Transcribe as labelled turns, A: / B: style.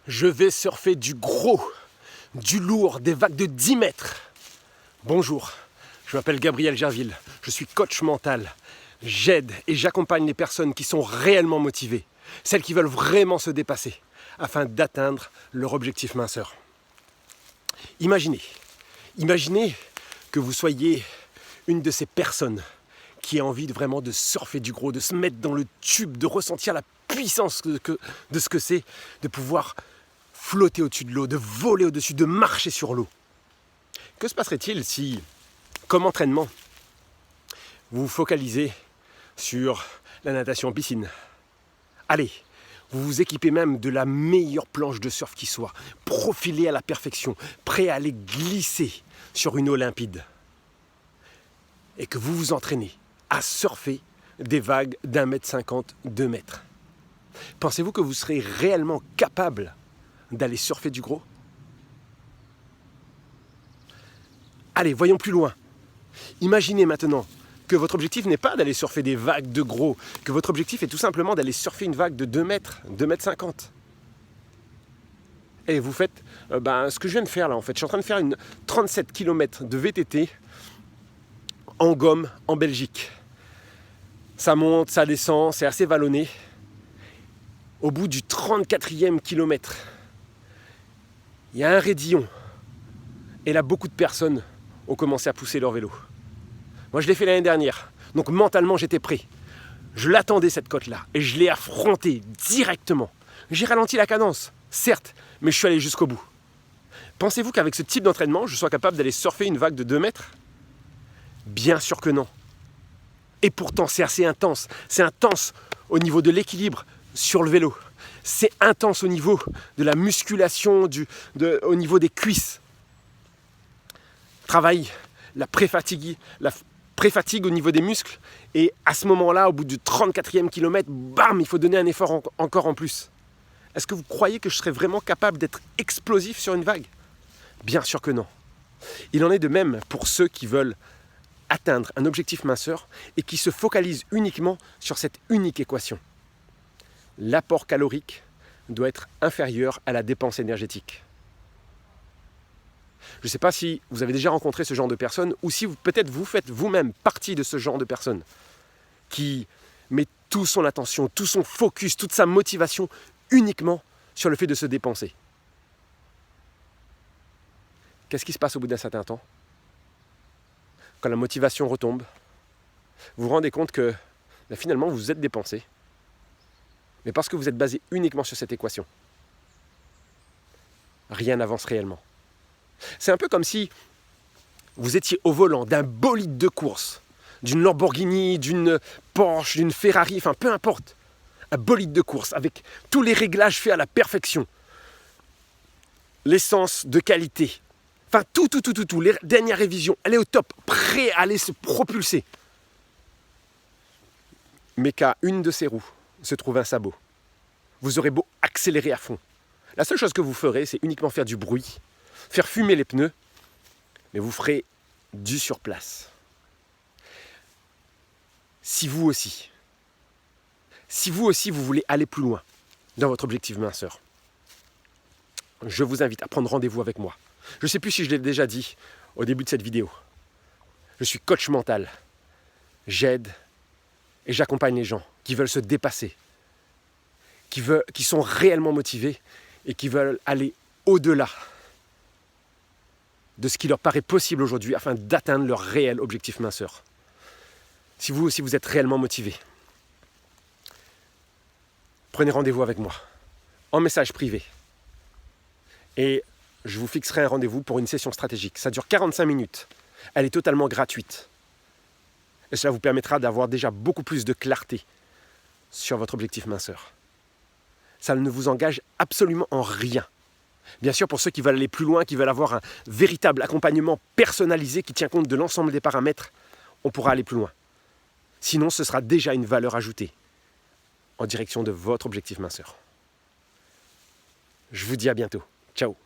A: Je vais surfer du gros, du lourd, des vagues de 10 mètres. Bonjour, je m'appelle Gabriel Gerville, je suis coach mental. J'aide et j'accompagne les personnes qui sont réellement motivées, celles qui veulent vraiment se dépasser, afin d'atteindre leur objectif minceur. Imaginez que vous soyez une de ces personnes qui a envie vraiment de surfer du gros, de se mettre dans le tube, de ressentir la puissance de ce que c'est, de pouvoir flotter au-dessus de l'eau, de voler au-dessus, de marcher sur l'eau. Que se passerait-il si, comme entraînement, vous vous focalisez sur la natation en piscine? Allez, vous vous équipez même de la meilleure planche de surf qui soit, profilée à la perfection, prêt à aller glisser sur une eau limpide. Et que vous vous entraînez à surfer des vagues d'1,50 m, 2 mètres. Pensez-vous que vous serez réellement capable d'aller surfer du gros? Allez, voyons plus loin. Imaginez maintenant que votre objectif n'est pas d'aller surfer des vagues de gros, que votre objectif est tout simplement d'aller surfer une vague de 2 mètres, 2,50 m. Et vous faites ce que je viens de faire là en fait. Je suis en train de faire une 37 km de VTT en gomme en Belgique. Ça monte, ça descend, c'est assez vallonné. Au bout du 34e kilomètre, il y a un raidillon. Et là, beaucoup de personnes ont commencé à pousser leur vélo. Moi, je l'ai fait l'année dernière. Donc, mentalement, j'étais prêt. Je l'attendais, cette côte-là. Et je l'ai affrontée directement. J'ai ralenti la cadence, certes, mais je suis allé jusqu'au bout. Pensez-vous qu'avec ce type d'entraînement, je sois capable d'aller surfer une vague de 2 mètres? Bien sûr que non. Et pourtant, c'est assez intense. C'est intense au niveau de l'équilibre sur le vélo. C'est intense au niveau de la musculation, au niveau des cuisses. Travaille la pré-fatigue au niveau des muscles. Et à ce moment-là, au bout du 34e kilomètre, bam, il faut donner un effort encore en plus. Est-ce que vous croyez que je serais vraiment capable d'être explosif sur une vague? Bien sûr que non. Il en est de même pour ceux qui veulent atteindre un objectif minceur et qui se focalisent uniquement sur cette unique équation. L'apport calorique doit être inférieur à la dépense énergétique. Je ne sais pas si vous avez déjà rencontré ce genre de personnes ou si peut-être vous faites vous-même partie de ce genre de personnes qui met toute son attention, tout son focus, toute sa motivation uniquement sur le fait de se dépenser. Qu'est-ce qui se passe au bout d'un certain temps? Quand la motivation retombe, vous vous rendez compte que finalement vous vous êtes dépensé, mais parce que vous êtes basé uniquement sur cette équation, rien n'avance réellement. C'est un peu comme si vous étiez au volant d'un bolide de course, d'une Lamborghini, d'une Porsche, d'une Ferrari, enfin peu importe, un bolide de course avec tous les réglages faits à la perfection, l'essence de qualité, enfin tout, les dernières révisions, elle est au top, prêt à aller se propulser. Mais qu'à une de ses roues se trouve un sabot. Vous aurez beau accélérer à fond. La seule chose que vous ferez, c'est uniquement faire du bruit, faire fumer les pneus, mais vous ferez du surplace. Si vous aussi, vous voulez aller plus loin dans votre objectif minceur, je vous invite à prendre rendez-vous avec moi. Je ne sais plus si je l'ai déjà dit au début de cette vidéo. Je suis coach mental. J'aide et j'accompagne les gens qui veulent se dépasser, qui sont réellement motivés et qui veulent aller au-delà de ce qui leur paraît possible aujourd'hui afin d'atteindre leur réel objectif minceur. Si vous aussi vous êtes réellement motivé, prenez rendez-vous avec moi en message privé et je vous fixerai un rendez-vous pour une session stratégique. Ça dure 45 minutes. Elle est totalement gratuite. Et cela vous permettra d'avoir déjà beaucoup plus de clarté sur votre objectif minceur. Ça ne vous engage absolument en rien. Bien sûr, pour ceux qui veulent aller plus loin, qui veulent avoir un véritable accompagnement personnalisé qui tient compte de l'ensemble des paramètres, on pourra aller plus loin. Sinon, ce sera déjà une valeur ajoutée en direction de votre objectif minceur. Je vous dis à bientôt. Ciao.